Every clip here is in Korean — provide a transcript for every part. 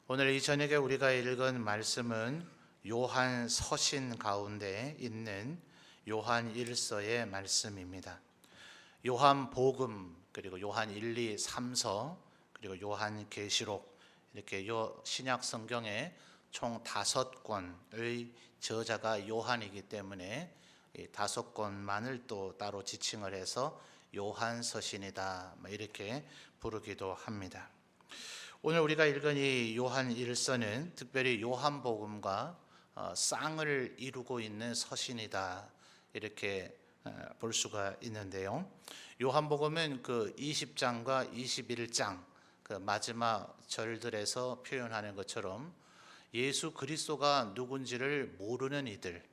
오늘 이 저녁에 우리가 읽은 말씀은 요한 서신 가운데 있는 요한 1서의 말씀입니다. 요한 복음, 그리고 요한 1, 2, 3서, 그리고 요한 계시록, 이렇게 신약 성경에 총 5권의 저자가 요한이기 때문에 이 5권만을 또 따로 지칭을 해서 요한 서신이다 이렇게 부르기도 합니다. 오늘 우리가 읽은 이 요한 1서는 특별히 요한복음과 쌍을 이루고 있는 서신이다 이렇게 볼 수가 있는데요. 요한복음은 그 20장과 21장 그 마지막 절들에서 표현하는 것처럼 예수 그리스도가 누군지를 모르는 이들,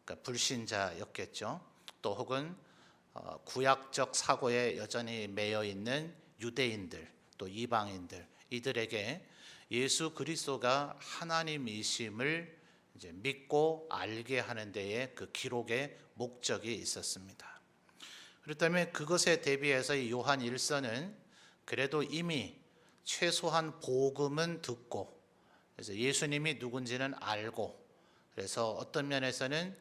그러니까 불신자였겠죠. 또 혹은 구약적 사고에 여전히 매여 있는 유대인들, 또 이방인들, 이들에게 예수 그리스도가 하나님이심을 이제 믿고 알게 하는 데에 그 기록의 목적이 있었습니다. 그렇다면 그것에 대비해서 이 요한 1서는 그래도 이미 최소한 복음은 듣고, 그래서 예수님이 누군지는 알고, 그래서 어떤 면에서는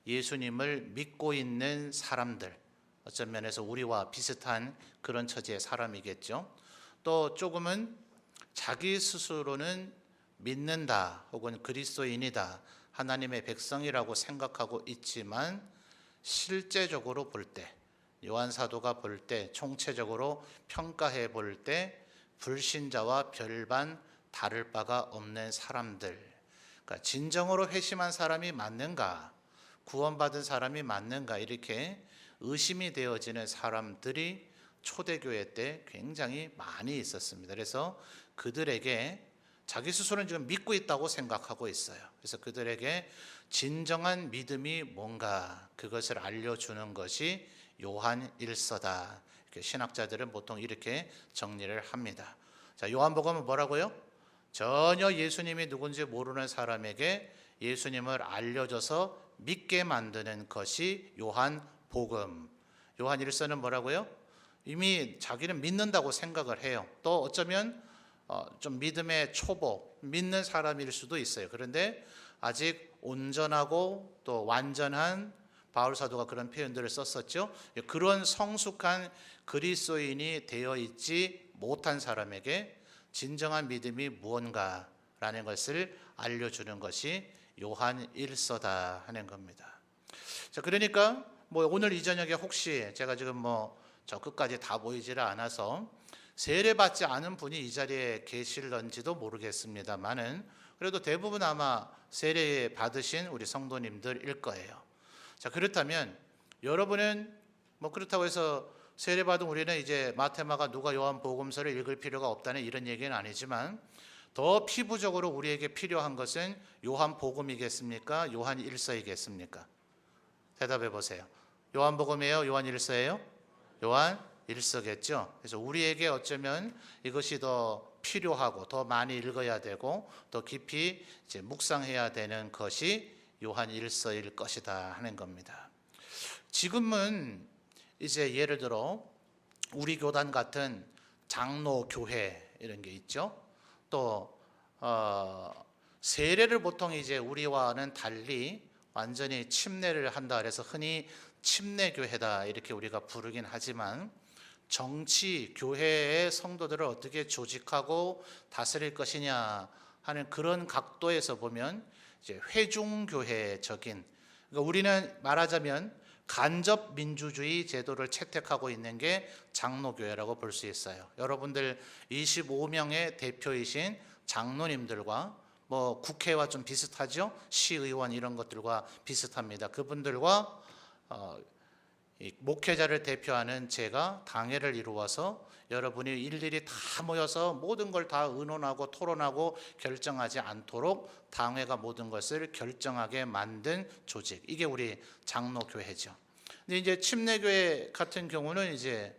예수님을 믿고 있는 사람들, 어떤 면에서 우리와 비슷한 그런 처지의 사람이겠죠. 또 조금은 자기 스스로는 믿는다 혹은 그리스도인이다, 하나님의 백성이라고 생각하고 있지만 실제적으로 볼 때, 요한 사도가 볼 때, 총체적으로 평가해 볼 때 불신자와 별반 다를 바가 없는 사람들, 그러니까 진정으로 회심한 사람이 맞는가, 구원받은 사람이 맞는가, 이렇게 의심이 되어지는 사람들이 초대교회 때 굉장히 많이 있었습니다. 그래서 그들에게 자기 스스로는 지금 믿고 있다고 생각하고 있어요. 그래서 그들에게 진정한 믿음이 뭔가, 그것을 알려주는 것이 요한 1서다. 신학자들은 보통 이렇게 정리를 합니다. 자, 요한복음은 뭐라고요? 전혀 예수님이 누군지 모르는 사람에게 예수님을 알려줘서 믿게 만드는 것이 요한복음. 요한 1서는 뭐라고요? 이미 자기는 믿는다고 생각을 해요. 또 어쩌면 좀 믿음의 초보, 믿는 사람일 수도 있어요. 그런데 아직 온전하고 또 완전한, 바울 사도가 그런 표현들을 썼었죠. 그런 성숙한 그리스도인이 되어 있지 못한 사람에게 진정한 믿음이 무언가라는 것을 알려주는 것이 요한 1서다 하는 겁니다. 자, 그러니까 오늘 이 저녁에 혹시 제가 지금 저 끝까지 다 보이지를 않아서 세례받지 않은 분이 이 자리에 계실런지도 모르겠습니다만은 그래도 대부분 아마 세례 받으신 우리 성도님들일 거예요. 자, 그렇다면 여러분은 그렇다고 해서 세례받은 우리는 이제 마태마가 누가 요한복음서를 읽을 필요가 없다는 이런 얘기는 아니지만, 더 피부적으로 우리에게 필요한 것은 요한복음이겠습니까? 요한 1서이겠습니까? 대답해 보세요. 요한복음이에요? 요한 1서예요? 요한 1서겠죠. 그래서 우리에게 어쩌면 이것이 더 필요하고 더 많이 읽어야 되고 더 깊이 이제 묵상해야 되는 것이 요한 1서일 것이다 하는 겁니다. 지금은 이제 예를 들어 우리 교단 같은 장로 교회 이런 게 있죠. 또 세례를 보통 이제 우리와는 달리 완전히 침례를 한다 그래서 흔히 침례교회다 이렇게 우리가 부르긴 하지만, 정치, 교회의 성도들을 어떻게 조직하고 다스릴 것이냐 하는 그런 각도에서 보면 이제 회중교회적인, 그러니까 우리는 말하자면 간접 민주주의 제도를 채택하고 있는 게 장로교회라고 볼 수 있어요. 여러분들 25명의 대표이신 장로님들과 국회와 좀 비슷하죠? 시의원 이런 것들과 비슷합니다. 그분들과 목회자를 대표하는 제가 당회를 이루어서 여러분이 일일이 다 모여서 모든 걸 다 의논하고 토론하고 결정하지 않도록 당회가 모든 것을 결정하게 만든 조직, 이게 우리 장로교회죠. 근데 이제 침례교회 같은 경우는 이제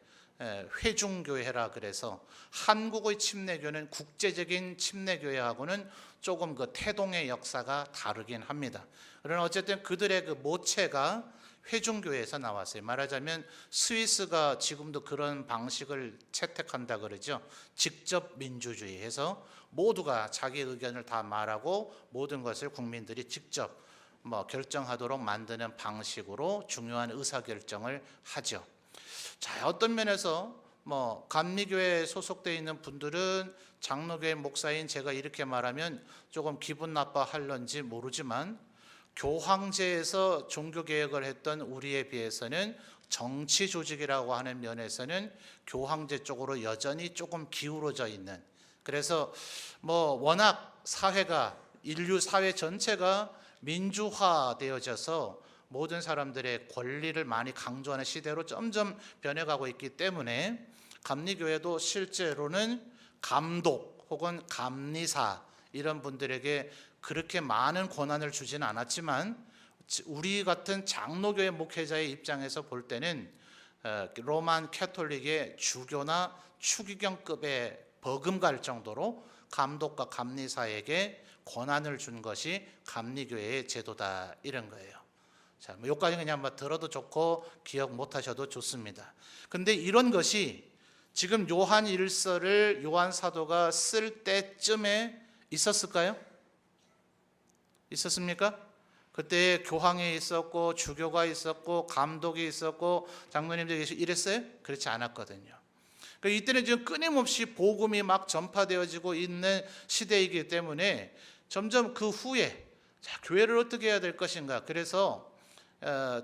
회중교회라 그래서 한국의 침례교는 국제적인 침례교회하고는 조금 그 태동의 역사가 다르긴 합니다. 그러나 어쨌든 그들의 그 모체가 회중교회에서 나왔어요. 말하자면 스위스가 지금도 그런 방식을 채택한다 그러죠. 직접 민주주의해서 모두가 자기 의견을 다 말하고 모든 것을 국민들이 직접 결정하도록 만드는 방식으로 중요한 의사결정을 하죠. 자, 어떤 면에서 감리교회에 소속되어 있는 분들은 장로교회 목사인 제가 이렇게 말하면 조금 기분 나빠할런지 모르지만 교황제에서 종교개혁을 했던 우리에 비해서는 정치 조직이라고 하는 면에서는 교황제 쪽으로 여전히 조금 기울어져 있는, 그래서 워낙 사회가, 인류 사회 전체가 민주화되어져서 모든 사람들의 권리를 많이 강조하는 시대로 점점 변해가고 있기 때문에 감리교회도 실제로는 감독 혹은 감리사 이런 분들에게 그렇게 많은 권한을 주지는 않았지만 우리 같은 장로교회 목회자의 입장에서 볼 때는 로만 캐톨릭의 주교나 추기경급에 버금갈 정도로 감독과 감리사에게 권한을 준 것이 감리교회의 제도다, 이런 거예요. 자, 여기까지 그냥 들어도 좋고 기억 못 하셔도 좋습니다. 근데 이런 것이 지금 요한 1서를 요한 사도가 쓸 때쯤에 있었을까요? 있었습니까? 그때 교황이 있었고 주교가 있었고 감독이 있었고 장로님들이 계시고 이랬어요? 그렇지 않았거든요. 그러니까 이때는 지금 끊임없이 복음이 막 전파되어지고 있는 시대이기 때문에 점점 그 후에 교회를 어떻게 해야 될 것인가, 그래서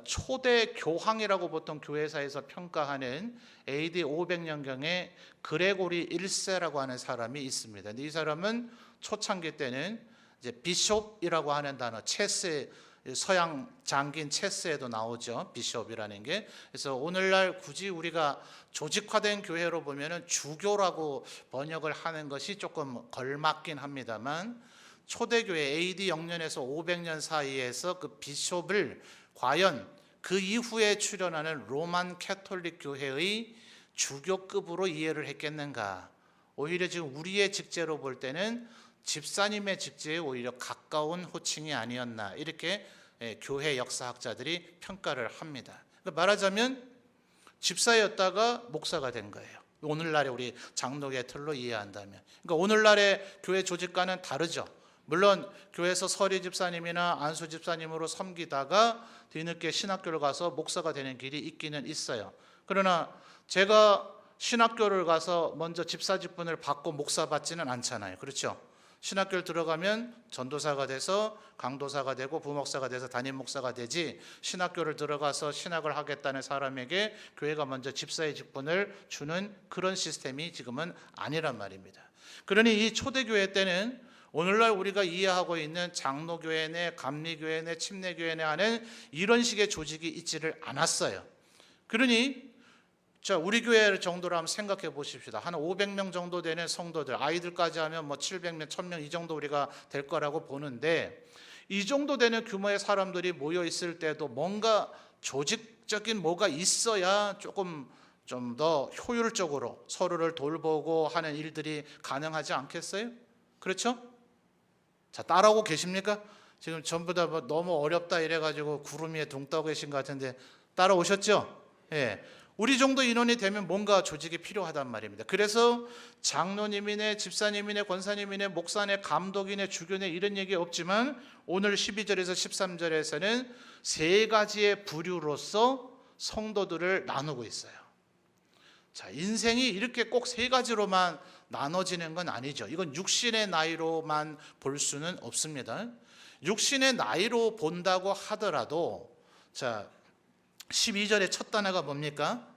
초대 교황이라고 보통 교회사에서 평가하는 AD 500년경에 그레고리 1세라고 하는 사람이 있습니다. 근데 이 사람은 초창기 때는 이제 비숍이라고 하는 단어, 체스, 서양 장기인 체스에도 나오죠, 비숍이라는 게. 그래서 오늘날 굳이 우리가 조직화된 교회로 보면은 주교라고 번역을 하는 것이 조금 걸맞긴 합니다만, 초대교회 AD 0년에서 500년 사이에서 그 비숍을 과연 그 이후에 출현하는 로만 캐톨릭 교회의 주교급으로 이해를 했겠는가? 오히려 지금 우리의 직제로 볼 때는 집사님의 직제에 오히려 가까운 호칭이 아니었나, 이렇게 교회 역사학자들이 평가를 합니다. 그러니까 말하자면 집사였다가 목사가 된 거예요. 오늘날의 우리 장로교의 틀로 이해한다면. 그러니까 오늘날의 교회 조직과는 다르죠. 물론 교회에서 서리 집사님이나 안수 집사님으로 섬기다가 뒤늦게 신학교를 가서 목사가 되는 길이 있기는 있어요. 그러나 제가 신학교를 가서 먼저 집사 직분을 받고 목사 받지는 않잖아요. 그렇죠? 신학교를 들어가면 전도사가 돼서 강도사가 되고 부목사가 돼서 담임 목사가 되지, 신학교를 들어가서 신학을 하겠다는 사람에게 교회가 먼저 집사의 직분을 주는 그런 시스템이 지금은 아니란 말입니다. 그러니 이 초대교회 때는 오늘날 우리가 이해하고 있는 장로교회 내, 감리교회 내, 침례교회 내 하는 이런 식의 조직이 있지를 않았어요. 그러니 자, 우리 교회 정도로 한번 생각해 보십시다. 한 500명 정도 되는 성도들, 아이들까지 하면 700명, 1000명 이 정도 우리가 될 거라고 보는데, 이 정도 되는 규모의 사람들이 모여 있을 때도 뭔가 조직적인 뭐가 있어야 조금 좀 더 효율적으로 서로를 돌보고 하는 일들이 가능하지 않겠어요? 그렇죠? 자, 따라오고 계십니까? 지금 전부 다 너무 어렵다 이래가지고 구름 위에 둥 떠 계신 것 같은데 따라오셨죠? 예. 우리 정도 인원이 되면 뭔가 조직이 필요하단 말입니다. 그래서 장로님이네, 집사님이네, 권사님이네, 목사네, 감독이네, 주교네 이런 얘기 없지만 오늘 12절에서 13절에서는 세 가지의 부류로서 성도들을 나누고 있어요. 자, 인생이 이렇게 꼭 세 가지로만 나눠지는 건 아니죠. 이건 육신의 나이로만 볼 수는 없습니다. 육신의 나이로 본다고 하더라도, 자, 12절의 첫 단어가 뭡니까?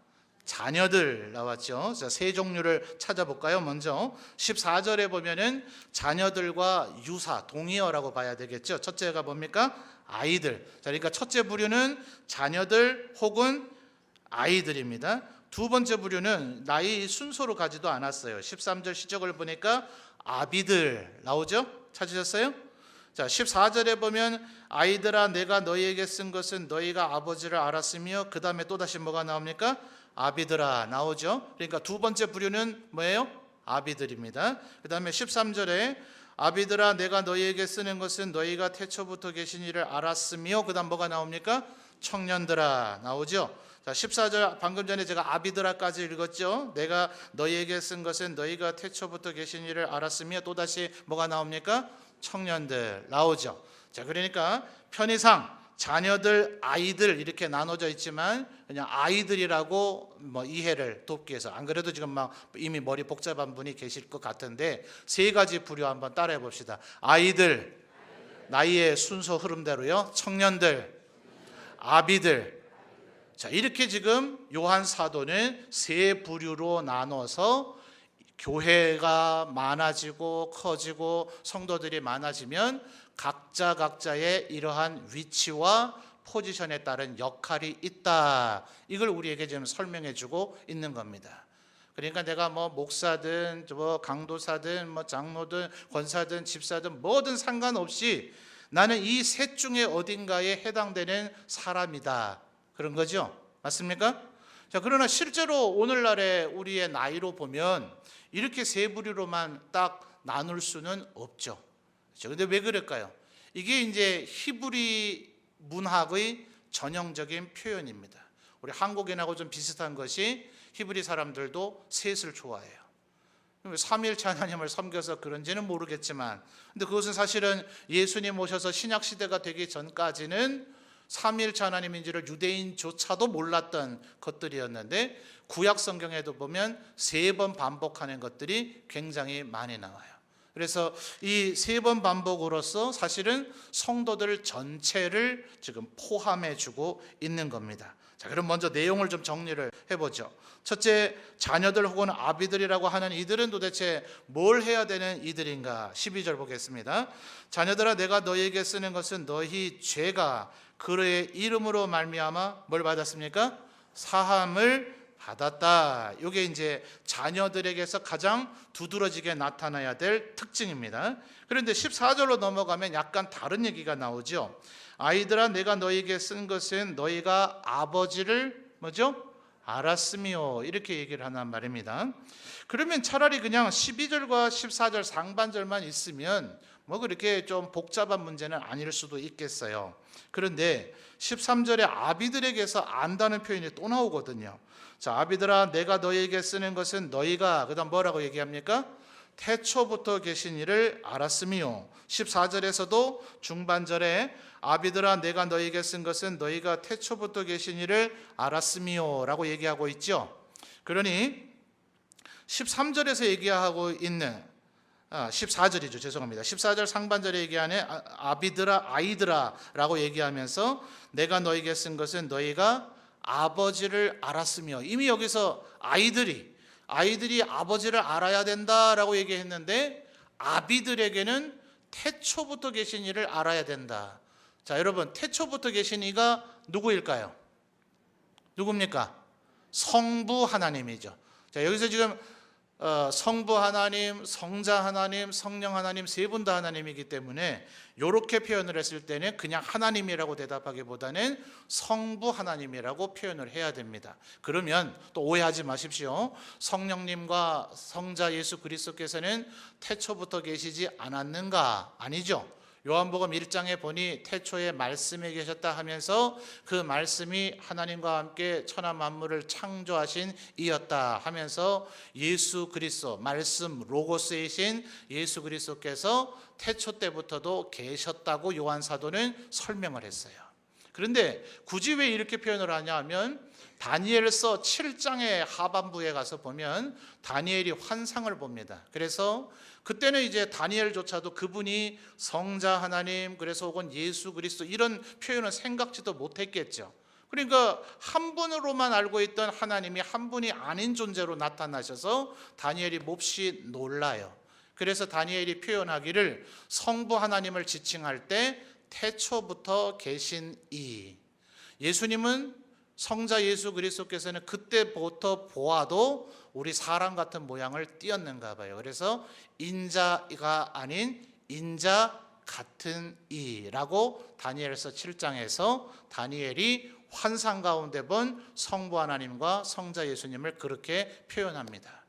자녀들 나왔죠. 자, 세 종류를 찾아볼까요? 먼저 14절에 보면은 자녀들과 유사, 동의어라고 봐야 되겠죠. 첫째가 뭡니까? 아이들. 자, 그러니까 첫째 부류는 자녀들 혹은 아이들입니다. 두 번째 부류는 나이 순서로 가지도 않았어요. 13절 시적을 보니까 아비들 나오죠? 찾으셨어요? 자, 14절에 보면 아이들아 내가 너희에게 쓴 것은 너희가 아버지를 알았으며, 그 다음에 또다시 뭐가 나옵니까? 아비들아 나오죠. 그러니까 두 번째 부류는 뭐예요? 아비들입니다. 그 다음에 13절에 아비들아 내가 너희에게 쓰는 것은 너희가 태초부터 계신 이를 알았으며, 그 다음 뭐가 나옵니까? 청년들아 나오죠. 자, 14절 방금 전에 제가 아비드라까지 읽었죠. 내가 너희에게 쓴 것은 너희가 태초부터 계신 이를 알았으며 또다시 뭐가 나옵니까? 청년들 나오죠. 자, 그러니까 편의상 자녀들, 아이들 이렇게 나눠져 있지만 그냥 아이들이라고 이해를 돕기 위해서, 안 그래도 지금 막 이미 머리 복잡한 분이 계실 것 같은데 세 가지 부류 한번 따라해 봅시다. 아이들, 나이의 순서 흐름대로요. 청년들, 아비들. 자, 이렇게 지금 요한 사도는 세 부류로 나눠서 교회가 많아지고 커지고 성도들이 많아지면 각자의 이러한 위치와 포지션에 따른 역할이 있다. 이걸 우리에게 지금 설명해 주고 있는 겁니다. 그러니까 내가 목사든 강도사든 장로든 권사든 집사든 뭐든 상관없이 나는 이 셋 중에 어딘가에 해당되는 사람이다. 그런 거죠. 맞습니까? 자, 그러나 실제로 오늘날의 우리의 나이로 보면 이렇게 세 부류로만 딱 나눌 수는 없죠. 그런데 왜 그럴까요? 이게 이제 히브리 문학의 전형적인 표현입니다. 우리 한국인하고 좀 비슷한 것이 히브리 사람들도 셋을 좋아해요. 삼위일체 하나님을 섬겨서 그런지는 모르겠지만, 근데 그것은 사실은 예수님 오셔서 신약 시대가 되기 전까지는 삼위일체 하나님인지를 유대인조차도 몰랐던 것들이었는데 구약 성경에도 보면 3번 반복하는 것들이 굉장히 많이 나와요. 그래서 이 3번 반복으로서 사실은 성도들 전체를 지금 포함해 주고 있는 겁니다. 자, 그럼 먼저 내용을 좀 정리를 해보죠. 첫째, 자녀들 혹은 아비들이라고 하는 이들은 도대체 뭘 해야 되는 이들인가? 12절 보겠습니다. 자녀들아, 내가 너희에게 쓰는 것은 너희 죄가 그의 이름으로 말미암아 뭘 받았습니까? 사함을 받았다. 이게 이제 자녀들에게서 가장 두드러지게 나타나야 될 특징입니다. 그런데 14절로 넘어가면 약간 다른 얘기가 나오죠. 아이들아, 내가 너희에게 쓴 것은 너희가 아버지를 뭐죠? 알았으며, 이렇게 얘기를 하는 말입니다. 그러면 차라리 그냥 12절과 14절 상반절만 있으면 그렇게 좀 복잡한 문제는 아닐 수도 있겠어요. 그런데 13절에 아비들에게서 안다는 표현이 또 나오거든요. 자, 아비들아, 내가 너희에게 쓰는 것은 너희가 그다음 뭐라고 얘기합니까? 태초부터 계신 이를 알았으며, 14절에서도 중반절에 아비들아, 내가 너희에게 쓴 것은 너희가 태초부터 계신 이를 알았으며 라고 얘기하고 있죠. 그러니 13절에서 얘기하고 있는 14절이죠. 죄송합니다. 14절 상반절에 얘기하는 아비들아, 아이들아 라고 얘기하면서 내가 너희에게 쓴 것은 너희가 아버지를 알았으며, 이미 여기서 아이들이 아버지를 알아야 된다라고 얘기했는데 아비들에게는 태초부터 계신 이를 알아야 된다. 자, 여러분, 태초부터 계신 이가 누구일까요? 누굽니까? 성부 하나님이죠. 자, 여기서 지금 성부 하나님, 성자 하나님, 성령 하나님 세 분 다 하나님이기 때문에 이렇게 표현을 했을 때는 그냥 하나님이라고 대답하기보다는 성부 하나님이라고 표현을 해야 됩니다. 그러면 또 오해하지 마십시오. 성령님과 성자 예수 그리스도께서는 태초부터 계시지 않았는가? 아니죠. 요한복음 1장에 보니 태초에 말씀이 계셨다 하면서 그 말씀이 하나님과 함께 천하 만물을 창조하신 이였다 하면서 예수 그리스도, 말씀 로고스이신 예수 그리스도께서 태초 때부터도 계셨다고 요한 사도는 설명을 했어요. 그런데 굳이 왜 이렇게 표현을 하냐 하면 다니엘서 7장의 하반부에 가서 보면 다니엘이 환상을 봅니다. 그래서 그때는 이제 다니엘조차도 그분이 성자 하나님, 그래서 혹은 예수 그리스도 이런 표현을 생각지도 못했겠죠. 그러니까 한 분으로만 알고 있던 하나님이 한 분이 아닌 존재로 나타나셔서 다니엘이 몹시 놀라요. 그래서 다니엘이 표현하기를 성부 하나님을 지칭할 때 태초부터 계신 이, 예수님은 성자 예수 그리스도께서는 그때부터 보아도 우리 사람 같은 모양을 띄었는가 봐요. 그래서 인자가 아닌 인자 같은 이라고 다니엘서 7장에서 다니엘이 환상 가운데 본 성부 하나님과 성자 예수님을 그렇게 표현합니다.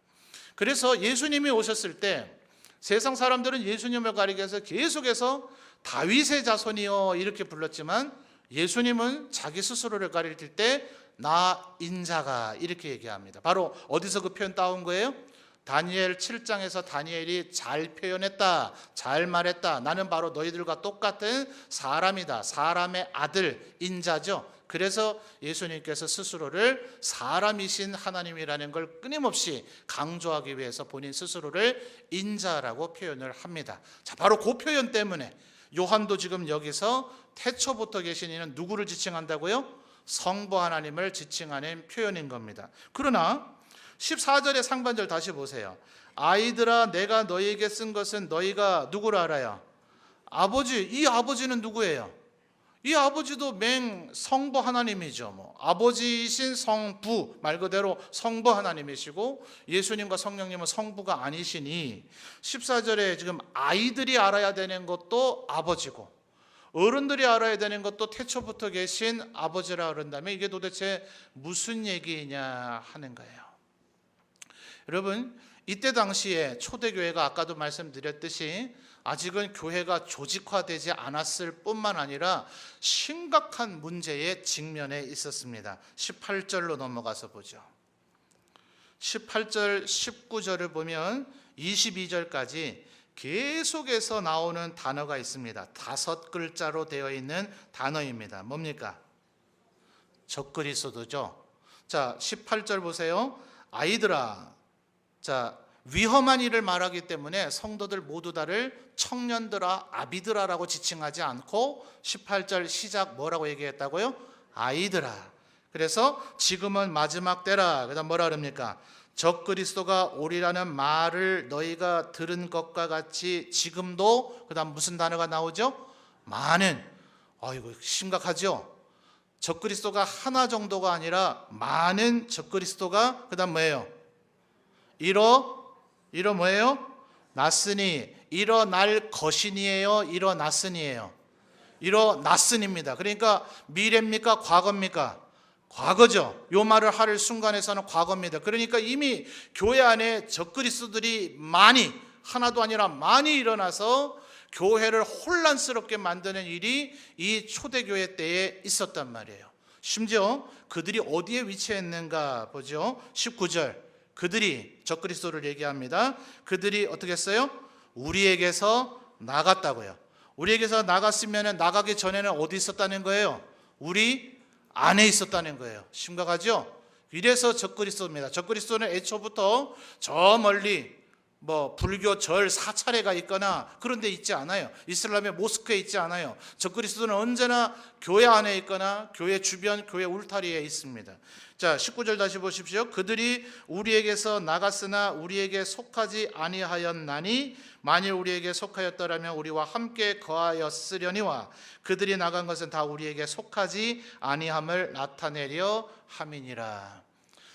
그래서 예수님이 오셨을 때 세상 사람들은 예수님을 가리기 위해서 계속해서 다윗의 자손이여 이렇게 불렀지만 예수님은 자기 스스로를 가리킬 때 나 인자가 이렇게 얘기합니다. 바로 어디서 그 표현 따온 거예요? 다니엘 7장에서 다니엘이 잘 표현했다, 잘 말했다. 나는 바로 너희들과 똑같은 사람이다. 사람의 아들, 인자죠. 그래서 예수님께서 스스로를 사람이신 하나님이라는 걸 끊임없이 강조하기 위해서 본인 스스로를 인자라고 표현을 합니다. 자, 바로 그 표현 때문에 요한도 지금 여기서 태초부터 계신 이는 누구를 지칭한다고요? 성부 하나님을 지칭하는 표현인 겁니다. 그러나 14절의 상반절 다시 보세요. 아이들아 내가 너희에게 쓴 것은 너희가 누구를 알아요? 아버지. 이 아버지는 누구예요? 이 아버지도 맹 성부 하나님이죠. 아버지이신 성부, 말 그대로 성부 하나님이시고 예수님과 성령님은 성부가 아니시니 14절에 지금 아이들이 알아야 되는 것도 아버지고 어른들이 알아야 되는 것도 태초부터 계신 아버지라 그런다면 이게 도대체 무슨 얘기냐 하는 거예요. 여러분, 이때 당시에 초대교회가 아까도 말씀드렸듯이 아직은 교회가 조직화되지 않았을 뿐만 아니라 심각한 문제에 직면해 있었습니다. 18절로 넘어가서 보죠. 18절, 19절을 보면 22절까지 계속해서 나오는 단어가 있습니다. 5글자로 되어 있는 단어입니다. 뭡니까? 적그리스도죠. 자, 18절 보세요. 아이들아. 자, 위험한 일을 말하기 때문에 성도들 모두 다를 청년들아, 아비들아라고 지칭하지 않고 18절 시작 뭐라고 얘기했다고요? 아이들아. 그래서 지금은 마지막 때라. 그다음 뭐라 그럽니까? 적그리스도가 오리라는 말을 너희가 들은 것과 같이 지금도 그다음 무슨 단어가 나오죠? 많은. 이거 심각하죠? 적그리스도가 하나 정도가 아니라 많은 적그리스도가 그다음 뭐예요? 뭐예요? 났으니. 일어날 것이니에요? 일어났으니에요? 일어났으니입니다. 그러니까 미래입니까? 과거입니까? 과거죠. 요 말을 할 순간에서는 과거입니다. 그러니까 이미 교회 안에 적그리스도들이 많이, 하나도 아니라 많이 일어나서 교회를 혼란스럽게 만드는 일이 이 초대교회 때에 있었단 말이에요. 심지어 그들이 어디에 위치했는가 보죠. 19절. 그들이 적그리스도를 얘기합니다. 그들이 어떻게 했어요? 우리에게서 나갔다고요. 우리에게서 나갔으면 나가기 전에는 어디 있었다는 거예요? 우리 안에 있었다는 거예요. 심각하죠? 이래서 적그리스도입니다. 적그리스도는 애초부터 저 멀리 불교 절 사찰회가 있거나 그런 데 있지 않아요. 이슬람의 모스크에 있지 않아요. 적그리스도는 언제나 교회 안에 있거나 교회 주변, 교회 울타리에 있습니다. 자, 19절 다시 보십시오. 그들이 우리에게서 나갔으나 우리에게 속하지 아니하였나니 만일 우리에게 속하였더라면 우리와 함께 거하였으려니와 그들이 나간 것은 다 우리에게 속하지 아니함을 나타내려 함이니라.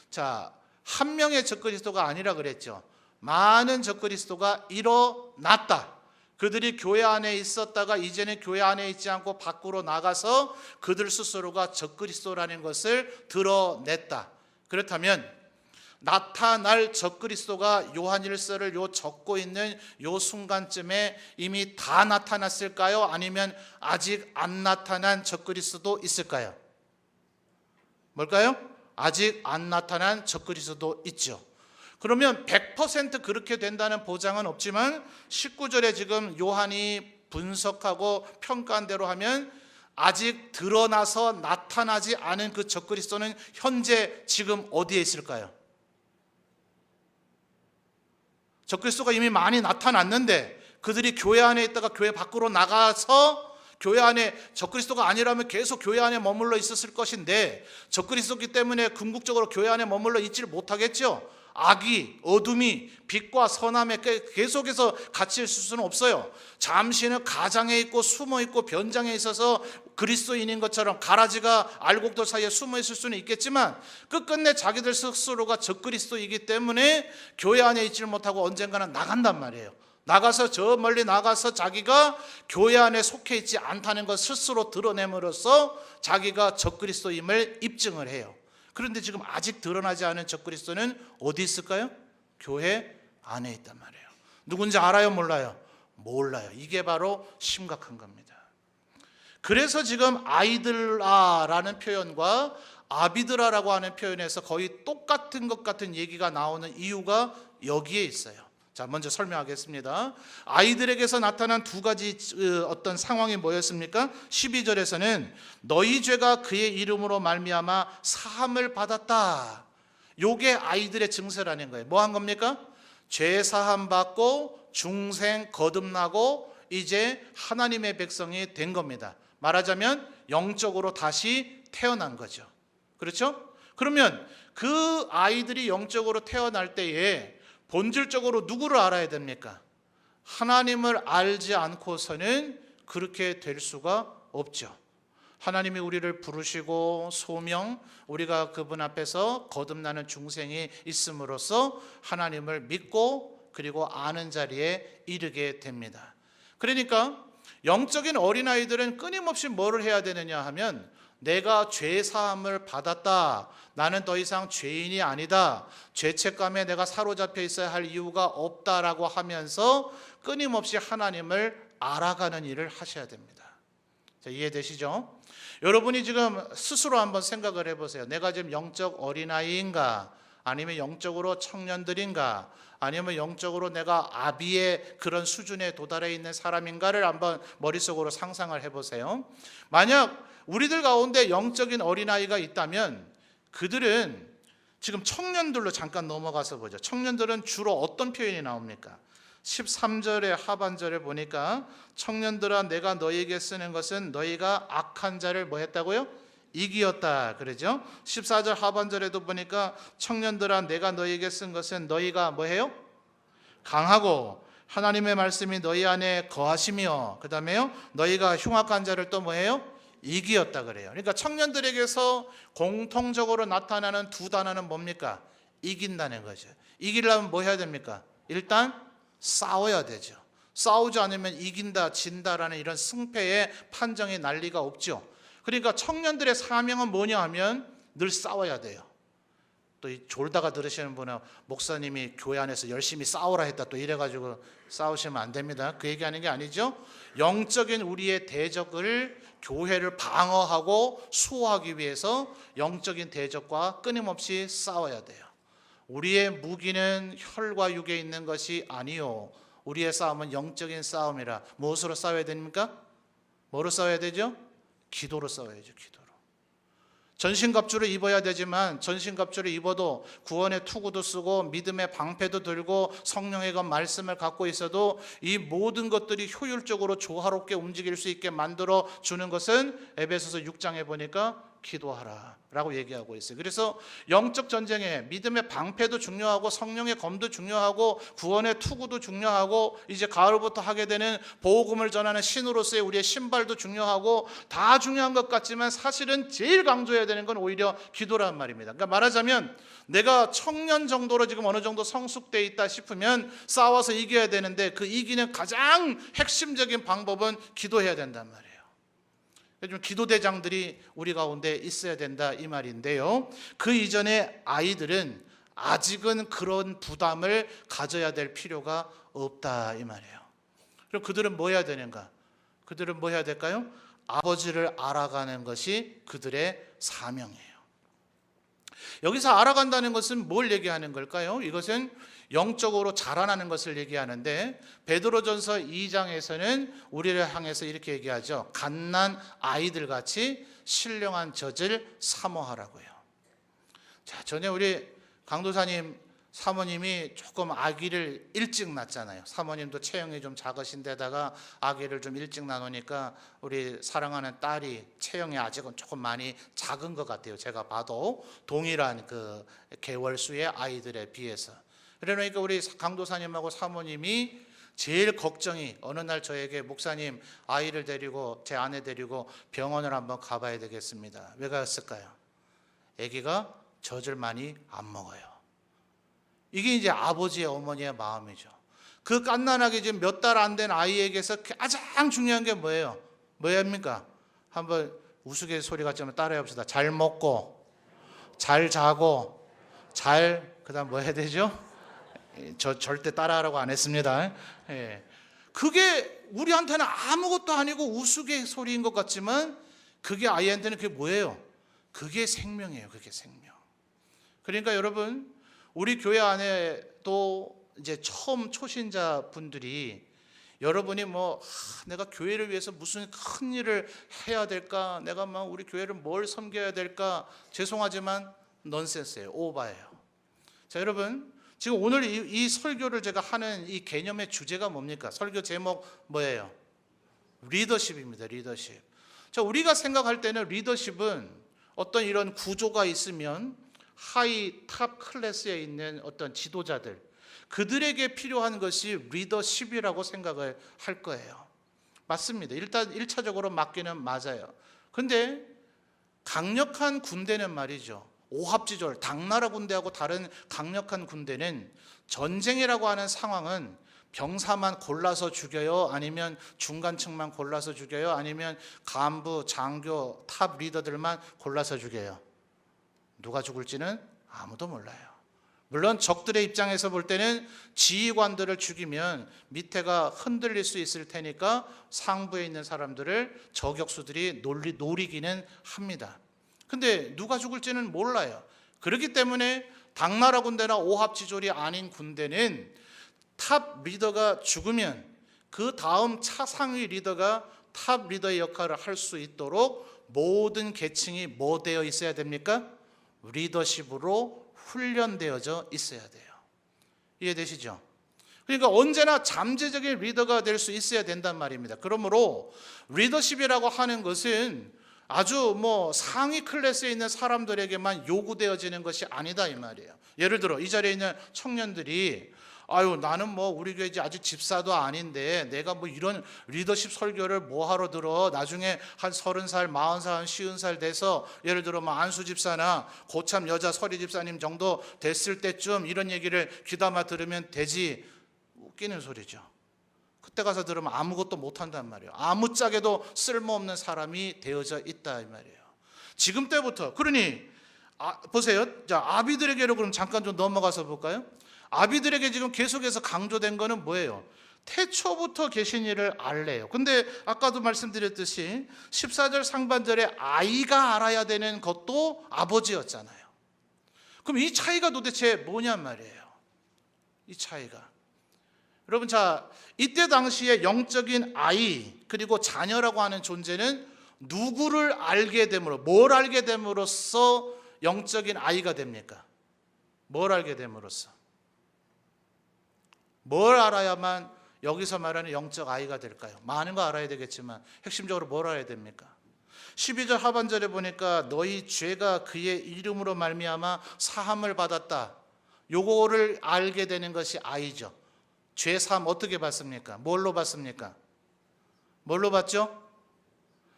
자, 한 명의 적그리스도가 아니라 그랬죠. 많은 적그리스도가 일어났다. 그들이 교회 안에 있었다가 이제는 교회 안에 있지 않고 밖으로 나가서 그들 스스로가 적그리스도라는 것을 드러냈다. 그렇다면 나타날 적그리스도가 요한일서를 적고 있는 요 순간쯤에 이미 다 나타났을까요? 아니면 아직 안 나타난 적그리스도도 있을까요? 뭘까요? 아직 안 나타난 적그리스도도 있죠. 그러면 100% 그렇게 된다는 보장은 없지만 19절에 지금 요한이 분석하고 평가한 대로 하면 아직 드러나서 나타나지 않은 그 적그리스도는 현재 지금 어디에 있을까요? 적그리스도가 이미 많이 나타났는데 그들이 교회 안에 있다가 교회 밖으로 나가서 교회 안에 적그리스도가 아니라면 계속 교회 안에 머물러 있었을 것인데 적그리스도이기 때문에 궁극적으로 교회 안에 머물러 있지를 못하겠죠. 악이, 어둠이 빛과 선함에 계속해서 같이 있을 수는 없어요. 잠시는 가장에 있고 숨어 있고 변장에 있어서 그리스도인인 것처럼 가라지가 알곡들 사이에 숨어 있을 수는 있겠지만 끝끝내 자기들 스스로가 적그리스도이기 때문에 교회 안에 있지를 못하고 언젠가는 나간단 말이에요. 나가서 저 멀리 나가서 자기가 교회 안에 속해 있지 않다는 것 스스로 드러냄으로써 자기가 적그리스도임을 입증을 해요. 그런데 지금 아직 드러나지 않은 적그리스도는 어디 있을까요? 교회 안에 있단 말이에요. 누군지 알아요? 몰라요? 몰라요. 이게 바로 심각한 겁니다. 그래서 지금 아이들아라는 표현과 아비드라라고 하는 표현에서 거의 똑같은 것 같은 얘기가 나오는 이유가 여기에 있어요. 자, 먼저 설명하겠습니다. 아이들에게서 나타난 두 가지 어떤 상황이 뭐였습니까? 12절에서는 너희 죄가 그의 이름으로 말미암아 사함을 받았다. 요게 아이들의 증세라는 거예요. 뭐 한 겁니까? 죄 사함 받고 중생 거듭나고 이제 하나님의 백성이 된 겁니다. 말하자면 영적으로 다시 태어난 거죠. 그렇죠? 그러면 그 아이들이 영적으로 태어날 때에 본질적으로 누구를 알아야 됩니까? 하나님을 알지 않고서는 그렇게 될 수가 없죠. 하나님이 우리를 부르시고 소명, 우리가 그분 앞에서 거듭나는 중생이 있음으로써 하나님을 믿고 그리고 아는 자리에 이르게 됩니다. 그러니까 영적인 어린아이들은 끊임없이 뭐를 해야 되느냐 하면 내가 죄 사함을 받았다. 나는 더 이상 죄인이 아니다. 죄책감에 내가 사로잡혀 있어야 할 이유가 없다라고 하면서 끊임없이 하나님을 알아가는 일을 하셔야 됩니다. 자, 이해되시죠? 여러분이 지금 스스로 한번 생각을 해보세요. 내가 지금 영적 어린아이인가? 아니면 영적으로 청년들인가? 아니면 영적으로 내가 아비의 그런 수준에 도달해 있는 사람인가를 한번 머릿속으로 상상을 해보세요. 만약 우리들 가운데 영적인 어린아이가 있다면 그들은 지금 청년들로 잠깐 넘어가서 보죠. 청년들은 주로 어떤 표현이 나옵니까? 13절의 하반절에 보니까 청년들아 내가 너희에게 쓰는 것은 너희가 악한 자를 뭐 했다고요? 이기었다 그러죠. 14절 하반절에도 보니까 청년들아 내가 너희에게 쓴 것은 너희가 뭐 해요? 강하고 하나님의 말씀이 너희 안에 거하시며 그 다음에요 너희가 흉악한 자를 또 뭐 해요? 이기었다 그래요. 그러니까 청년들에게서 공통적으로 나타나는 두 단어는 뭡니까? 이긴다는 거죠. 이기려면 뭐 해야 됩니까? 일단 싸워야 되죠. 싸우지 않으면 이긴다 진다라는 이런 승패의 판정이 날 리가 없죠. 그러니까 청년들의 사명은 뭐냐 하면 늘 싸워야 돼요. 또 졸다가 들으시는 분은 목사님이 교회 안에서 열심히 싸우라 했다 또 이래가지고 싸우시면 안 됩니다. 그 얘기하는 게 아니죠. 영적인 우리의 대적을 교회를 방어하고 수호하기 위해서 영적인 대적과 끊임없이 싸워야 돼요. 우리의 무기는 혈과 육에 있는 것이 아니요 우리의 싸움은 영적인 싸움이라. 무엇으로 싸워야 됩니까? 뭐로 싸워야 되죠? 기도로 싸워야죠. 기도로. 전신갑주를 입어야 되지만 전신갑주를 입어도 구원의 투구도 쓰고 믿음의 방패도 들고 성령의 그 말씀을 갖고 있어도 이 모든 것들이 효율적으로 조화롭게 움직일 수 있게 만들어 주는 것은 에베소서 6장에 보니까 기도하라 라고 얘기하고 있어요. 그래서 영적 전쟁에 믿음의 방패도 중요하고 성령의 검도 중요하고 구원의 투구도 중요하고 이제 가을부터 하게 되는 복음을 전하는 신으로서의 우리의 신발도 중요하고 다 중요한 것 같지만 사실은 제일 강조해야 되는 건 오히려 기도란 말입니다. 그러니까 말하자면 내가 청년 정도로 지금 어느 정도 성숙돼 있다 싶으면 싸워서 이겨야 되는데 그 이기는 가장 핵심적인 방법은 기도해야 된단 말이에요. 요즘 기도대장들이 우리 가운데 있어야 된다 이 말인데요. 그 이전에 아이들은 아직은 그런 부담을 가져야 될 필요가 없다 이 말이에요. 그럼 그들은 뭐 해야 되는가? 그들은 뭐 해야 될까요? 아버지를 알아가는 것이 그들의 사명이에요. 여기서 알아간다는 것은 뭘 얘기하는 걸까요? 이것은 영적으로 자라나는 것을 얘기하는데 베드로전서 2장에서는 우리를 향해서 이렇게 얘기하죠. 갓난 아이들같이 신령한 젖을 사모하라고요. 자, 전에 우리 강도사님 사모님이 조금 아기를 일찍 낳았잖아요. 사모님도 체형이 좀 작으신 데다가 아기를 좀 일찍 낳으니까 우리 사랑하는 딸이 체형이 아직은 조금 많이 작은 것 같아요. 제가 봐도 동일한 그 개월수의 아이들에 비해서. 그러니까 우리 강도사님하고 사모님이 제일 걱정이 어느 날 저에게 목사님 아이를 데리고 제 아내 데리고 병원을 한번 가봐야 되겠습니다. 왜 갔을까요? 아기가 젖을 많이 안 먹어요. 이게 이제 아버지의 어머니의 마음이죠. 그 갓난아기 지금 몇 달 안 된 아이에게서 가장 중요한 게 뭐예요? 뭐입니까? 한번 우스갯소리 같지만 따라해 봅시다. 잘 먹고 잘 자고 그다음 뭐 해야 되죠? 저 절대 따라하라고 안 했습니다. 예. 그게 우리한테는 아무것도 아니고 우스갯소리인 것 같지만 그게 아이한테는 그게 뭐예요? 그게 생명이에요. 그게 생명. 그러니까 여러분, 우리 교회 안에도 이제 처음 초신자 분들이 여러분이 내가 교회를 위해서 무슨 큰 일을 해야 될까? 내가 우리 교회를 뭘 섬겨야 될까? 죄송하지만 넌센스예요. 오바예요. 자, 여러분, 지금 오늘 이 설교를 제가 하는 이 개념의 주제가 뭡니까? 설교 제목 뭐예요? 리더십입니다. 리더십. 자, 우리가 생각할 때는 리더십은 어떤 이런 구조가 있으면 탑 클래스에 있는 어떤 지도자들, 그들에게 필요한 것이 리더십이라고 생각을 할 거예요. 맞습니다. 일단 1차적으로 맞기는 맞아요. 근데 강력한 군대는 말이죠, 오합지졸, 당나라 군대하고 다른 강력한 군대는 전쟁이라고 하는 상황은 병사만 골라서 죽여요? 아니면 중간층만 골라서 죽여요? 아니면 간부, 장교, 탑 리더들만 골라서 죽여요? 누가 죽을지는 아무도 몰라요. 물론 적들의 입장에서 볼 때는 지휘관들을 죽이면 밑에가 흔들릴 수 있을 테니까 상부에 있는 사람들을 저격수들이 노리기는 합니다. 근데 누가 죽을지는 몰라요. 그렇기 때문에 당나라 군대나 오합지졸이 아닌 군대는 탑 리더가 죽으면 그 다음 차상위 리더가 탑 리더의 역할을 할 수 있도록 모든 계층이 뭐 되어 있어야 됩니까? 리더십으로 훈련되어져 있어야 돼요. 이해되시죠? 그러니까 언제나 잠재적인 리더가 될 수 있어야 된단 말입니다. 그러므로 리더십이라고 하는 것은 아주 상위 클래스에 있는 사람들에게만 요구되어지는 것이 아니다 이 말이에요. 예를 들어 이 자리에 있는 청년들이 나는 우리 교회 아직 집사도 아닌데 내가 이런 리더십 설교를 하러 들어? 나중에 한 30살, 40살, 50살 돼서 예를 들어 안수 집사나 고참 여자 서리 집사님 정도 됐을 때쯤 이런 얘기를 귀담아 들으면 되지. 웃기는 소리죠. 그때 가서 들으면 아무것도 못한단 말이에요. 아무짝에도 쓸모없는 사람이 되어져 있다 이 말이에요. 지금 때부터. 그러니 보세요. 자, 아비들에게로 그럼 잠깐 좀 넘어가서 볼까요? 아비들에게 지금 계속해서 강조된 거는 뭐예요? 태초부터 계신 일을 알래요. 근데 아까도 말씀드렸듯이 14절 상반절에 아이가 알아야 되는 것도 아버지였잖아요. 그럼 이 차이가 도대체 뭐냔 말이에요. 이 차이가. 여러분, 자, 이때 당시에 영적인 아이 그리고 자녀라고 하는 존재는 누구를 알게 됨으로, 뭘 알게 됨으로써 영적인 아이가 됩니까? 뭘 알게 됨으로써? 뭘 알아야만 여기서 말하는 영적 아이가 될까요? 많은 거 알아야 되겠지만 핵심적으로 뭘 알아야 됩니까? 12절 하반절에 보니까 너희 죄가 그의 이름으로 말미암아 사함을 받았다. 요거를 알게 되는 것이 아이죠. 죄 사함 어떻게 받습니까? 뭘로 받습니까? 뭘로 받죠?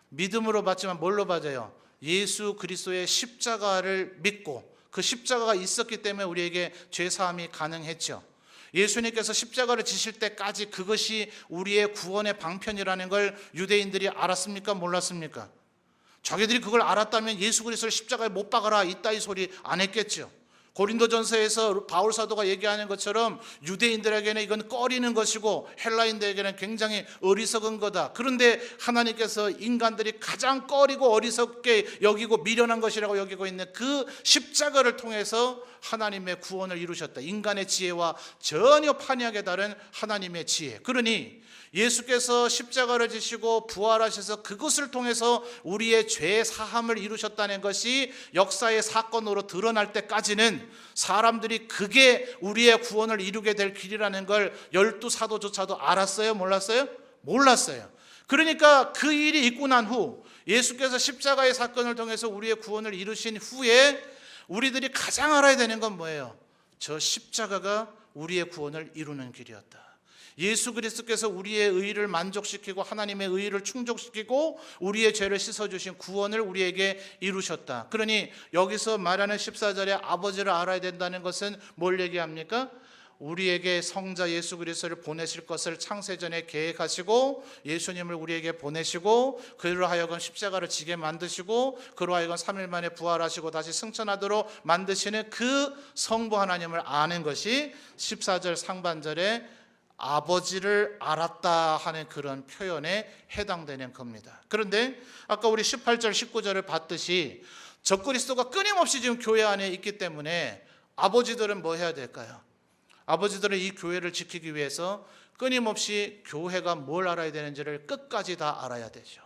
믿음으로 받지만 뭘로 받아요? 예수 그리스도의 십자가를 믿고 그 십자가가 있었기 때문에 우리에게 죄 사함이 가능했죠. 예수님께서 십자가를 지실 때까지 그것이 우리의 구원의 방편이라는 걸 유대인들이 알았습니까? 몰랐습니까? 자기들이 그걸 알았다면 예수 그리스도를 십자가에 못 박아라 이따위 소리 안 했겠죠. 고린도전서에서 바울 사도가 얘기하는 것처럼 유대인들에게는 이건 꺼리는 것이고 헬라인들에게는 굉장히 어리석은 거다. 그런데 하나님께서 인간들이 가장 꺼리고 어리석게 여기고 미련한 것이라고 여기고 있는 그 십자가를 통해서 하나님의 구원을 이루셨다. 인간의 지혜와 전혀 판이하게 다른 하나님의 지혜. 그러니 예수께서 십자가를 지시고 부활하셔서 그것을 통해서 우리의 죄 사함을 이루셨다는 것이 역사의 사건으로 드러날 때까지는 사람들이 그게 우리의 구원을 이루게 될 길이라는 걸 12사도조차도 알았어요? 몰랐어요? 몰랐어요. 그러니까 그 일이 있고 난 후 예수께서 십자가의 사건을 통해서 우리의 구원을 이루신 후에 우리들이 가장 알아야 되는 건 뭐예요? 저 십자가가 우리의 구원을 이루는 길이었다. 예수 그리스도께서 우리의 의의를 만족시키고 하나님의 의의를 충족시키고 우리의 죄를 씻어주신 구원을 우리에게 이루셨다. 그러니 여기서 말하는 14절에 아버지를 알아야 된다는 것은 뭘 얘기합니까? 우리에게 성자 예수 그리스도를 보내실 것을 창세전에 계획하시고 예수님을 우리에게 보내시고 그로 하여금 십자가를 지게 만드시고 그로 하여금 3일 만에 부활하시고 다시 승천하도록 만드시는 그 성부 하나님을 아는 것이 14절 상반절에 아버지를 알았다 하는 그런 표현에 해당되는 겁니다. 그런데 아까 우리 18절 19절을 봤듯이 적그리스도가 끊임없이 지금 교회 안에 있기 때문에 아버지들은 뭐 해야 될까요? 아버지들은 이 교회를 지키기 위해서 끊임없이 교회가 뭘 알아야 되는지를 끝까지 다 알아야 되죠.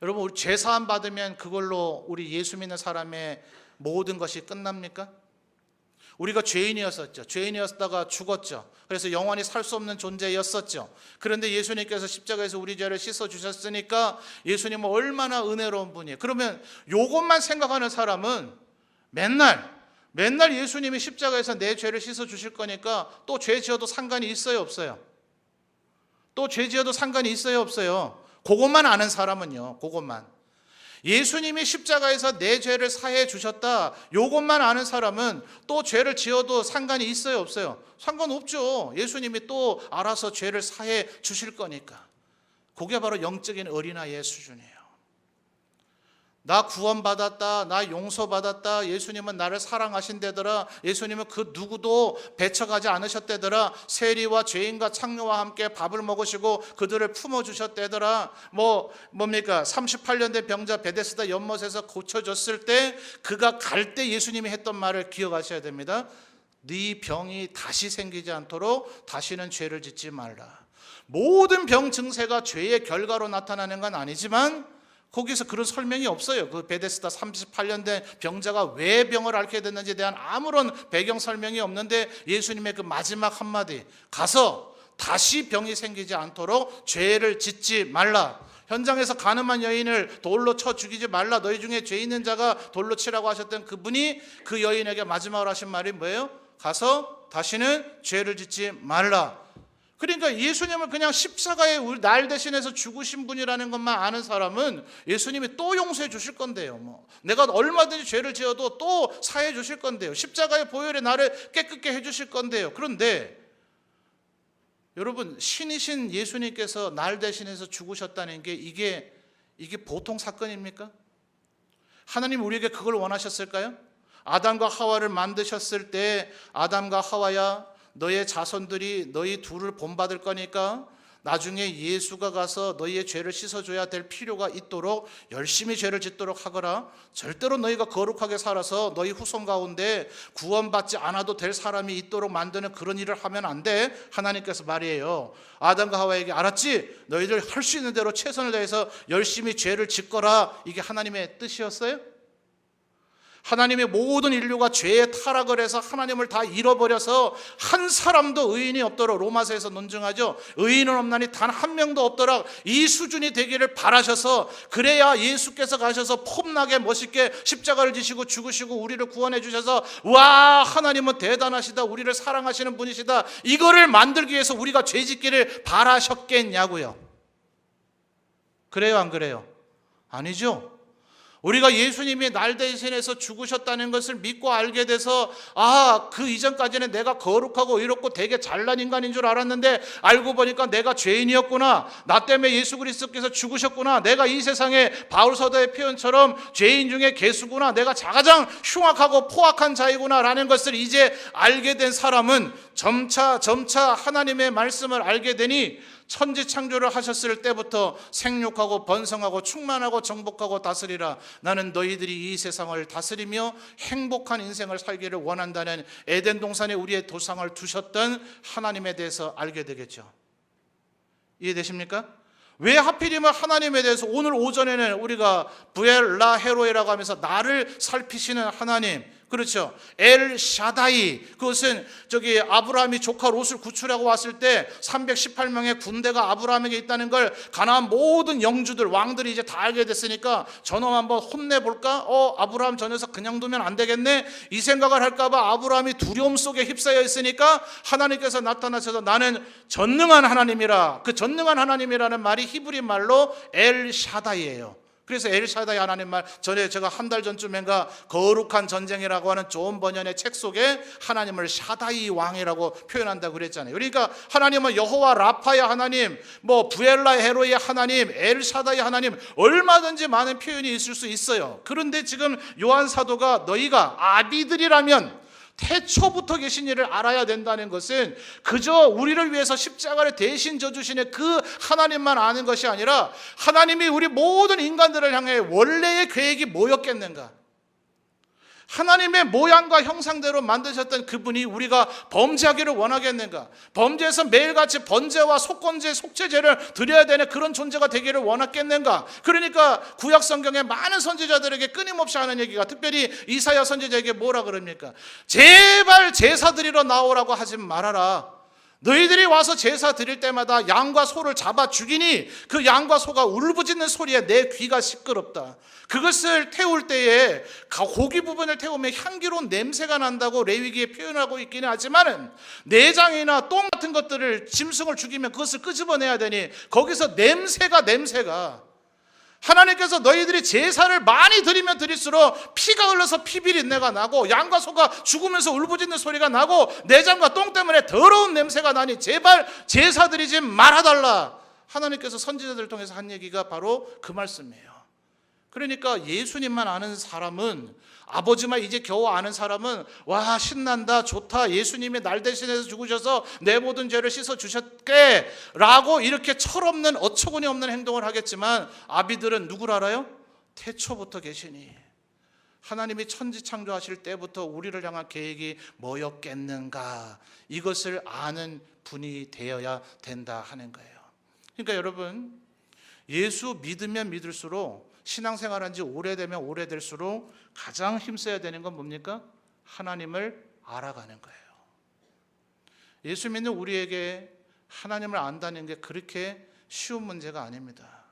여러분, 우리 죄사함 받으면 그걸로 우리 예수 믿는 사람의 모든 것이 끝납니까? 우리가 죄인이었었죠. 죄인이었다가 죽었죠. 그래서 영원히 살 수 없는 존재였었죠. 그런데 예수님께서 십자가에서 우리 죄를 씻어주셨으니까 예수님은 얼마나 은혜로운 분이에요. 그러면 이것만 생각하는 사람은 맨날 예수님이 십자가에서 내 죄를 씻어주실 거니까 또 죄 지어도 상관이 있어요, 없어요? 또 죄 지어도 상관이 있어요, 없어요? 그것만 아는 사람은요, 그것만. 예수님이 십자가에서 내 죄를 사해 주셨다, 이것만 아는 사람은 또 죄를 지어도 상관이 있어요, 없어요? 상관없죠. 예수님이 또 알아서 죄를 사해 주실 거니까. 그게 바로 영적인 어린아이의 수준이에요. 나 구원받았다, 나 용서받았다, 예수님은 나를 사랑하신다더라, 예수님은 그 누구도 배척하지 않으셨다더라, 세리와 죄인과 창녀와 함께 밥을 먹으시고 그들을 품어주셨다더라, 뭡니까 38년 된 병자 베데스다 연못에서 고쳐졌을 때 그가 갈 때 예수님이 했던 말을 기억하셔야 됩니다. 네 병이 다시 생기지 않도록 다시는 죄를 짓지 말라. 모든 병 증세가 죄의 결과로 나타나는 건 아니지만 거기서 그런 설명이 없어요. 그 베데스다 38년 된 병자가 왜 병을 앓게 됐는지에 대한 아무런 배경 설명이 없는데 예수님의 그 마지막 한마디, 가서 다시 병이 생기지 않도록 죄를 짓지 말라. 현장에서 가늠한 여인을 돌로 쳐 죽이지 말라. 너희 중에 죄 있는 자가 돌로 치라고 하셨던 그분이 그 여인에게 마지막으로 하신 말이 뭐예요? 가서 다시는 죄를 짓지 말라. 그러니까 예수님을 그냥 십자가에 날 대신해서 죽으신 분이라는 것만 아는 사람은 예수님이 또 용서해 주실 건데요. 내가 얼마든지 죄를 지어도 또 사해 주실 건데요. 십자가의 보혈에 나를 깨끗게 해 주실 건데요. 그런데 여러분, 신이신 예수님께서 날 대신해서 죽으셨다는 게 이게 보통 사건입니까? 하나님 우리에게 그걸 원하셨을까요? 아담과 하와를 만드셨을 때 아담과 하와야 너의 자손들이 너희 둘을 본받을 거니까 나중에 예수가 가서 너희의 죄를 씻어줘야 될 필요가 있도록 열심히 죄를 짓도록 하거라. 절대로 너희가 거룩하게 살아서 너희 후손 가운데 구원받지 않아도 될 사람이 있도록 만드는 그런 일을 하면 안 돼. 하나님께서 말이에요. 아담과 하와에게 알았지? 너희들 할 수 있는 대로 최선을 다해서 열심히 죄를 짓거라. 이게 하나님의 뜻이었어요? 하나님의 모든 인류가 죄에 타락을 해서 하나님을 다 잃어버려서 한 사람도 의인이 없도록 로마서에서 논증하죠. 의인은 없나니 단 한 명도 없도록 이 수준이 되기를 바라셔서 그래야 예수께서 가셔서 폼나게 멋있게 십자가를 지시고 죽으시고 우리를 구원해 주셔서 와, 하나님은 대단하시다, 우리를 사랑하시는 분이시다, 이거를 만들기 위해서 우리가 죄 짓기를 바라셨겠냐고요. 그래요, 안 그래요? 아니죠. 우리가 예수님이 날 대신해서 죽으셨다는 것을 믿고 알게 돼서 그 이전까지는 내가 거룩하고 의롭고 되게 잘난 인간인 줄 알았는데 알고 보니까 내가 죄인이었구나. 나 때문에 예수 그리스도께서 죽으셨구나. 내가 이 세상에 바울 서도의 표현처럼 죄인 중에 괴수구나. 내가 가장 흉악하고 포악한 자이구나 라는 것을 이제 알게 된 사람은 점차 하나님의 말씀을 알게 되니 천지창조를 하셨을 때부터 생육하고 번성하고 충만하고 정복하고 다스리라. 나는 너희들이 이 세상을 다스리며 행복한 인생을 살기를 원한다는 에덴 동산에 우리의 도상을 두셨던 하나님에 대해서 알게 되겠죠. 이해되십니까? 왜 하필이면 하나님에 대해서 오늘 오전에는 우리가 부엘라 헤로에라고 하면서 나를 살피시는 하나님, 그렇죠, 엘 샤다이, 그것은 아브라함이 조카 롯을 구출하고 왔을 때 318명의 군대가 아브라함에게 있다는 걸 가나안 모든 영주들, 왕들이 이제 다 알게 됐으니까 저놈 한번 혼내볼까? 아브라함 저 녀석 그냥 두면 안 되겠네, 이 생각을 할까봐 아브라함이 두려움 속에 휩싸여 있으니까 하나님께서 나타나셔서 나는 전능한 하나님이라. 그 전능한 하나님이라는 말이 히브리 말로 엘 샤다이예요. 그래서 엘샤다이 하나님 말, 전에 제가 한 달 전쯤인가 거룩한 전쟁이라고 하는 좋은 번연의 책 속에 하나님을 샤다이 왕이라고 표현한다고 그랬잖아요. 그러니까 하나님은 여호와 라파의 하나님, 부엘라 헤로의 하나님, 엘샤다이 하나님, 얼마든지 많은 표현이 있을 수 있어요. 그런데 지금 요한 사도가 너희가 아비들이라면 태초부터 계신 이를 알아야 된다는 것은 그저 우리를 위해서 십자가를 대신 져주시는 그 하나님만 아는 것이 아니라 하나님이 우리 모든 인간들을 향해 원래의 계획이 뭐였겠는가, 하나님의 모양과 형상대로 만드셨던 그분이 우리가 범죄하기를 원하겠는가, 범죄에서 매일같이 번제와 속건제, 속죄제를 드려야 되는 그런 존재가 되기를 원하겠는가. 그러니까 구약 성경에 많은 선지자들에게 끊임없이 하는 얘기가, 특별히 이사야 선지자에게 뭐라 그럽니까? 제발 제사 드리러 나오라고 하지 말아라. 너희들이 와서 제사 드릴 때마다 양과 소를 잡아 죽이니 그 양과 소가 울부짖는 소리에 내 귀가 시끄럽다. 그것을 태울 때에 고기 부분을 태우면 향기로운 냄새가 난다고 레위기에 표현하고 있기는 하지만은 내장이나 똥 같은 것들을, 짐승을 죽이면 그것을 끄집어내야 되니 거기서 냄새가 하나님께서 너희들이 제사를 많이 드리면 드릴수록 피가 흘러서 피비린내가 나고 양과 소가 죽으면서 울부짖는 소리가 나고 내장과 똥 때문에 더러운 냄새가 나니 제발 제사 드리지 말아달라. 하나님께서 선지자들을 통해서 한 얘기가 바로 그 말씀이에요. 그러니까 예수님만 아는 사람은, 아버지만 이제 겨우 아는 사람은 와 신난다, 좋다, 예수님이 날 대신해서 죽으셔서 내 모든 죄를 씻어주셨게 라고 이렇게 철없는 어처구니 없는 행동을 하겠지만, 아비들은 누굴 알아요? 태초부터 계시니 하나님이 천지 창조하실 때부터 우리를 향한 계획이 뭐였겠는가, 이것을 아는 분이 되어야 된다 하는 거예요. 그러니까 여러분, 예수 믿으면 믿을수록, 신앙생활한 지 오래되면 오래될수록 가장 힘써야 되는 건 뭡니까? 하나님을 알아가는 거예요. 예수 믿는 우리에게 하나님을 안다는 게 그렇게 쉬운 문제가 아닙니다.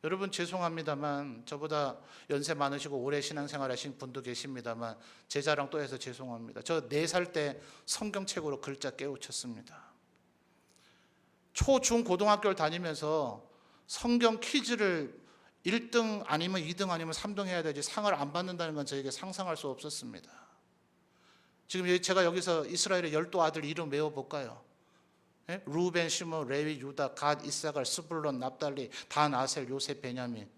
여러분 죄송합니다만, 저보다 연세 많으시고 오래 신앙생활 하신 분도 계십니다만 제 자랑 또 해서 죄송합니다. 저 4살 때 성경책으로 글자 깨우쳤습니다. 초, 중, 고등학교를 다니면서 성경 퀴즈를 1등 아니면 2등 아니면 3등 해야 되지 상을 안 받는다는 건 저에게 상상할 수 없었습니다. 지금 제가 여기서 이스라엘의 12아들 이름 외워볼까요? 루벤, 시므온, 레위, 유다, 갓, 이사갈, 스불론, 납달리, 단, 아셀, 요셉, 베냐민.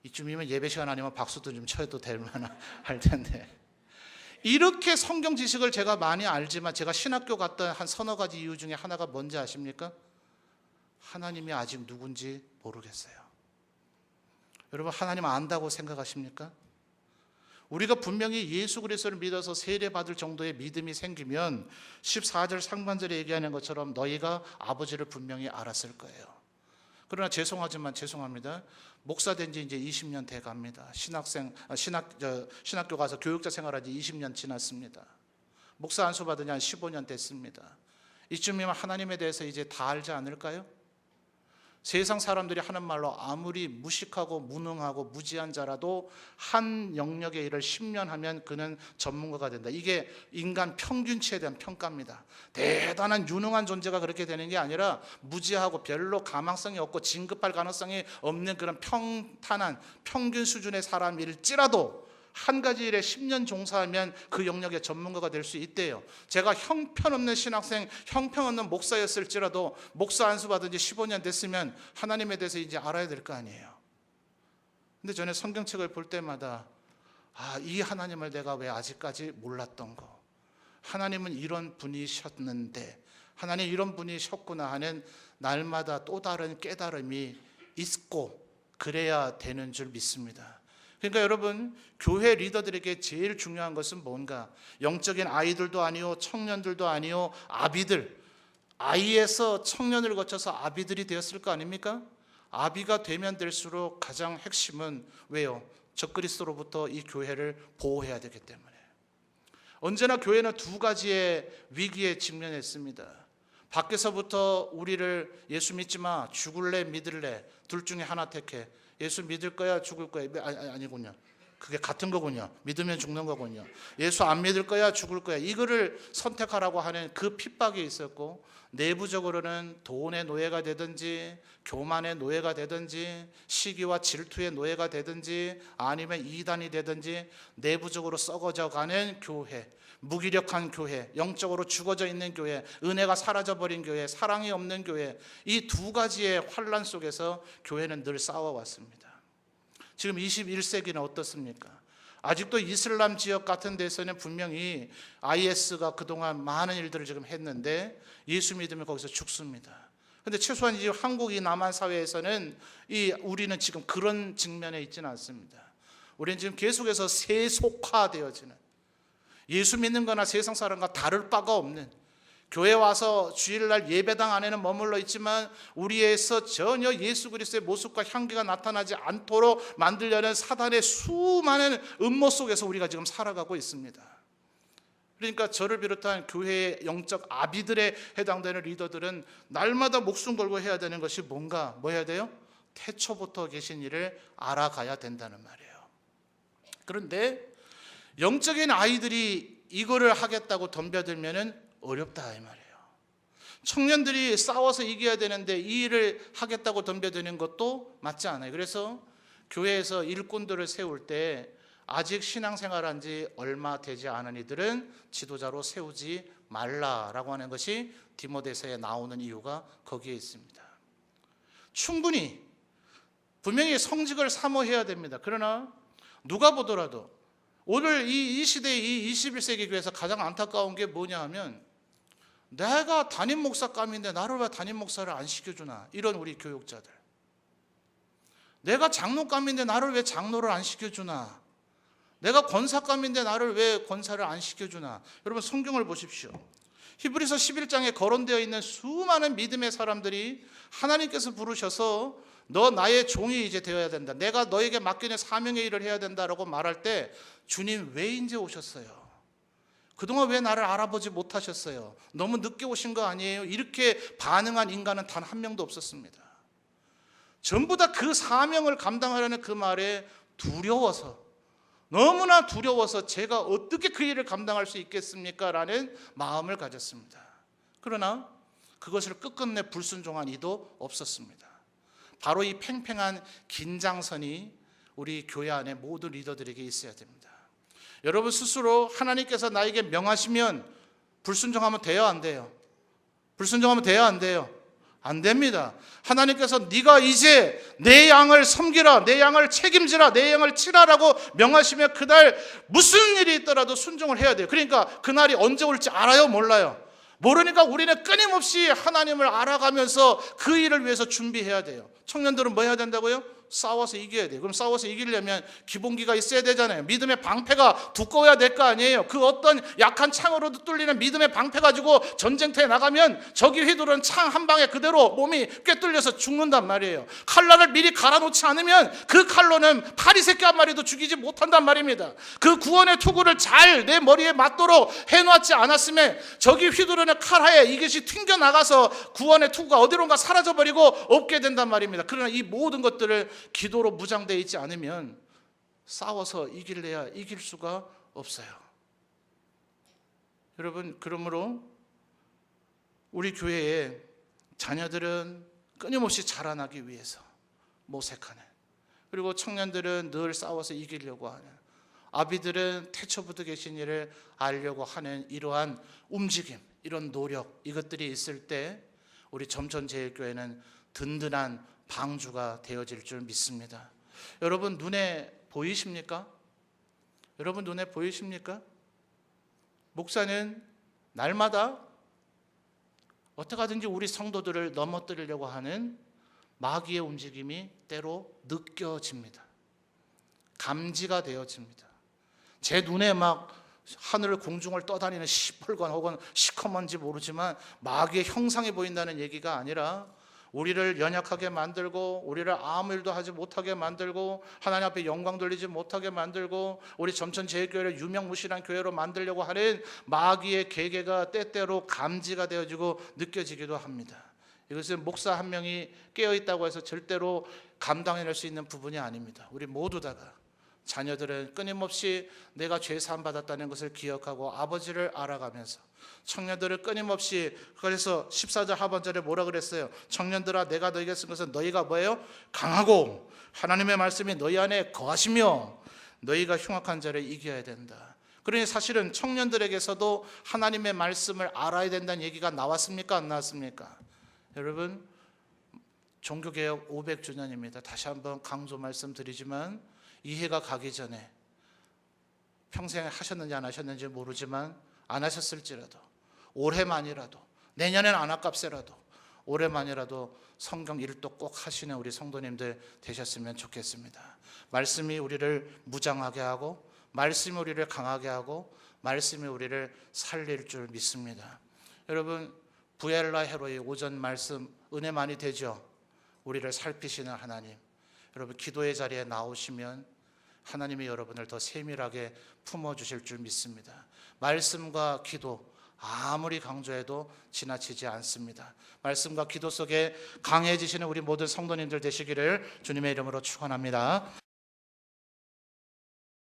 이쯤이면 예배 시간 아니면 박수도 좀 쳐도 될 만한 할 텐데, 이렇게 성경 지식을 제가 많이 알지만 제가 신학교 갔던 한 서너 가지 이유 중에 하나가 뭔지 아십니까? 하나님이 아직 누군지 모르겠어요. 여러분 하나님 안다고 생각하십니까? 우리가 분명히 예수 그리스도를 믿어서 세례받을 정도의 믿음이 생기면 14절 상반절에 얘기하는 것처럼 너희가 아버지를 분명히 알았을 거예요. 그러나 죄송합니다. 목사 된 지 이제 20년 돼 갑니다. 신학교 가서 교육자 생활한 지 20년 지났습니다. 목사 안수 받은 지 한 15년 됐습니다. 이쯤이면 하나님에 대해서 이제 다 알지 않을까요? 세상 사람들이 하는 말로 아무리 무식하고 무능하고 무지한 자라도 한 영역의 일을 10년 하면 그는 전문가가 된다. 이게 인간 평균치에 대한 평가입니다. 대단한 유능한 존재가 그렇게 되는 게 아니라 무지하고 별로 가망성이 없고 진급할 가능성이 없는 그런 평탄한 평균 수준의 사람일지라도 한 가지 일에 10년 종사하면 그 영역의 전문가가 될 수 있대요. 제가 형편없는 신학생, 형편없는 목사였을지라도 목사 안수 받은 지 15년 됐으면 하나님에 대해서 이제 알아야 될 거 아니에요. 근데 저는 성경책을 볼 때마다 이 하나님을 내가 왜 아직까지 몰랐던 거, 하나님은 이런 분이셨는데, 하나님 이런 분이셨구나 하는 날마다 또 다른 깨달음이 있고 그래야 되는 줄 믿습니다. 그러니까 여러분, 교회 리더들에게 제일 중요한 것은 뭔가? 영적인 아이들도 아니요, 청년들도 아니요, 아비들. 아이에서 청년을 거쳐서 아비들이 되었을 거 아닙니까? 아비가 되면 될수록 가장 핵심은 왜요? 적그리스도로부터 이 교회를 보호해야 되기 때문에. 언제나 교회는 두 가지의 위기에 직면했습니다. 밖에서부터 우리를 예수 믿지 마, 죽을래 믿을래, 둘 중에 하나 택해. 예수 믿을 거야 죽을 거야? 아니군요. 그게 같은 거군요. 믿으면 죽는 거군요. 예수 안 믿을 거야 죽을 거야, 이거를 선택하라고 하는 그 핍박이 있었고, 내부적으로는 돈의 노예가 되든지 교만의 노예가 되든지 시기와 질투의 노예가 되든지 아니면 이단이 되든지 내부적으로 썩어져가는 교회, 무기력한 교회, 영적으로 죽어져 있는 교회, 은혜가 사라져버린 교회, 사랑이 없는 교회, 이 두 가지의 환란 속에서 교회는 늘 싸워왔습니다. 지금 21세기는 어떻습니까? 아직도 이슬람 지역 같은 데서는 분명히 IS가 그동안 많은 일들을 지금 했는데 예수 믿으면 거기서 죽습니다. 근데 최소한 이 한국 이 남한 사회에서는 우리는 지금 그런 측면에 있지는 않습니다. 우리는 지금 계속해서 세속화되어지는, 예수 믿는 거나 세상 사람과 다를 바가 없는, 교회 와서 주일날 예배당 안에는 머물러 있지만 우리에서 전혀 예수 그리스도의 모습과 향기가 나타나지 않도록 만들려는 사단의 수많은 음모 속에서 우리가 지금 살아가고 있습니다. 그러니까 저를 비롯한 교회의 영적 아비들에 해당되는 리더들은 날마다 목숨 걸고 해야 되는 것이 뭐 해야 돼요? 태초부터 계신 일을 알아가야 된다는 말이에요. 그런데 영적인 아이들이 이거를 하겠다고 덤벼들면은 어렵다 이 말이에요. 청년들이 싸워서 이겨야 되는데 이 일을 하겠다고 덤벼드는 것도 맞지 않아요. 그래서 교회에서 일꾼들을 세울 때 아직 신앙생활한 지 얼마 되지 않은 이들은 지도자로 세우지 말라라고 하는 것이 디모데서에 나오는 이유가 거기에 있습니다. 충분히 분명히 성직을 사모해야 됩니다. 그러나 누가 보더라도 오늘 이 시대의 이 21세기 교회에서 가장 안타까운 게 뭐냐 하면, 내가 담임 목사감인데 나를 왜 담임 목사를 안 시켜주나, 이런 우리 교육자들. 내가 장로감인데 나를 왜 장로를 안 시켜주나, 내가 권사감인데 나를 왜 권사를 안 시켜주나. 여러분 성경을 보십시오. 히브리서 11장에 거론되어 있는 수많은 믿음의 사람들이 하나님께서 부르셔서 너 나의 종이 이제 되어야 된다, 내가 너에게 맡기는 사명의 일을 해야 된다라고 말할 때 주님 왜 이제 오셨어요? 그동안 왜 나를 알아보지 못하셨어요? 너무 늦게 오신 거 아니에요? 이렇게 반응한 인간은 단 한 명도 없었습니다. 전부 다 그 사명을 감당하려는 그 말에 두려워서, 너무나 두려워서 제가 어떻게 그 일을 감당할 수 있겠습니까? 라는 마음을 가졌습니다. 그러나 그것을 끝끝내 불순종한 이도 없었습니다. 바로 이 팽팽한 긴장선이 우리 교회 안에 모든 리더들에게 있어야 됩니다. 여러분 스스로 하나님께서 나에게 명하시면 불순종하면 돼요, 안 돼요? 불순종하면 돼요, 안 돼요? 안 됩니다. 하나님께서 네가 이제 내 양을 섬기라, 내 양을 책임지라, 내 양을 치라라고 명하시면 그날 무슨 일이 있더라도 순종을 해야 돼요. 그러니까 그날이 언제 올지 알아요, 몰라요? 모르니까 우리는 끊임없이 하나님을 알아가면서 그 일을 위해서 준비해야 돼요. 청년들은 뭐 해야 된다고요? 싸워서 이겨야 돼요. 그럼 싸워서 이기려면 기본기가 있어야 되잖아요. 믿음의 방패가 두꺼워야 될 거 아니에요. 그 어떤 약한 창으로도 뚫리는 믿음의 방패 가지고 전쟁터에 나가면 적이 휘두른 창 한 방에 그대로 몸이 꿰뚫려서 죽는단 말이에요. 칼날을 미리 갈아놓지 않으면 그 칼로는 파리 새끼 한 마리도 죽이지 못한단 말입니다. 그 구원의 투구를 잘 내 머리에 맞도록 해놓지 않았으면 적이 휘두르는 칼하에 이것이 튕겨나가서 구원의 투구가 어디론가 사라져버리고 없게 된단 말입니다. 그러나 이 모든 것들을 기도로 무장되어 있지 않으면 싸워서 이길래야 이길 수가 없어요. 여러분, 그러므로 우리 교회의 자녀들은 끊임없이 자라나기 위해서 모색하는, 그리고 청년들은 늘 싸워서 이기려고 하는, 아비들은 태초부터 계신 일을 알려고 하는 이러한 움직임, 이런 노력, 이것들이 있을 때 우리 점천제일교회는 든든한 방주가 되어질 줄 믿습니다. 여러분 눈에 보이십니까? 여러분 눈에 보이십니까? 목사는 날마다 어떻게 하든지 우리 성도들을 넘어뜨리려고 하는 마귀의 움직임이 때로 느껴집니다. 감지가 되어집니다. 제 눈에 막 하늘을 공중을 떠다니는 시뻘건 혹은 시커먼지 모르지만 마귀의 형상이 보인다는 얘기가 아니라 우리를 연약하게 만들고 우리를 아무 일도 하지 못하게 만들고 하나님 앞에 영광 돌리지 못하게 만들고 우리 점천제일교회를 유명무실한 교회로 만들려고 하는 마귀의 계계가 때때로 감지가 되어지고 느껴지기도 합니다. 이것은 목사 한 명이 깨어있다고 해서 절대로 감당해낼 수 있는 부분이 아닙니다. 우리 모두 다가, 자녀들은 끊임없이 내가 죄 사함 받았다는 것을 기억하고 아버지를 알아가면서, 청년들을 끊임없이, 그래서 14절 하반절에 뭐라 그랬어요? 청년들아 내가 너희에게 쓴 것은 너희가 뭐예요? 강하고 하나님의 말씀이 너희 안에 거하시며 너희가 흉악한 자를 이겨야 된다. 그러니 사실은 청년들에게서도 하나님의 말씀을 알아야 된다는 얘기가 나왔습니까? 안 나왔습니까? 여러분, 종교개혁 500주년입니다. 다시 한번 강조 말씀드리지만 이 해가 가기 전에 평생 하셨는지 안 하셨는지 모르지만 안 하셨을지라도 올해만이라도, 내년엔 안 아깝세라도 올해만이라도 성경 일독 꼭 하시는 우리 성도님들 되셨으면 좋겠습니다. 말씀이 우리를 무장하게 하고, 말씀이 우리를 강하게 하고, 말씀이 우리를 살릴 줄 믿습니다. 여러분, 부엘라 헤로이 오전 말씀 은혜 많이 되죠? 우리를 살피시는 하나님, 여러분 기도의 자리에 나오시면 하나님이 여러분을 더 세밀하게 품어주실 줄 믿습니다. 말씀과 기도 아무리 강조해도 지나치지 않습니다. 말씀과 기도 속에 강해지시는 우리 모든 성도님들 되시기를 주님의 이름으로 축원합니다.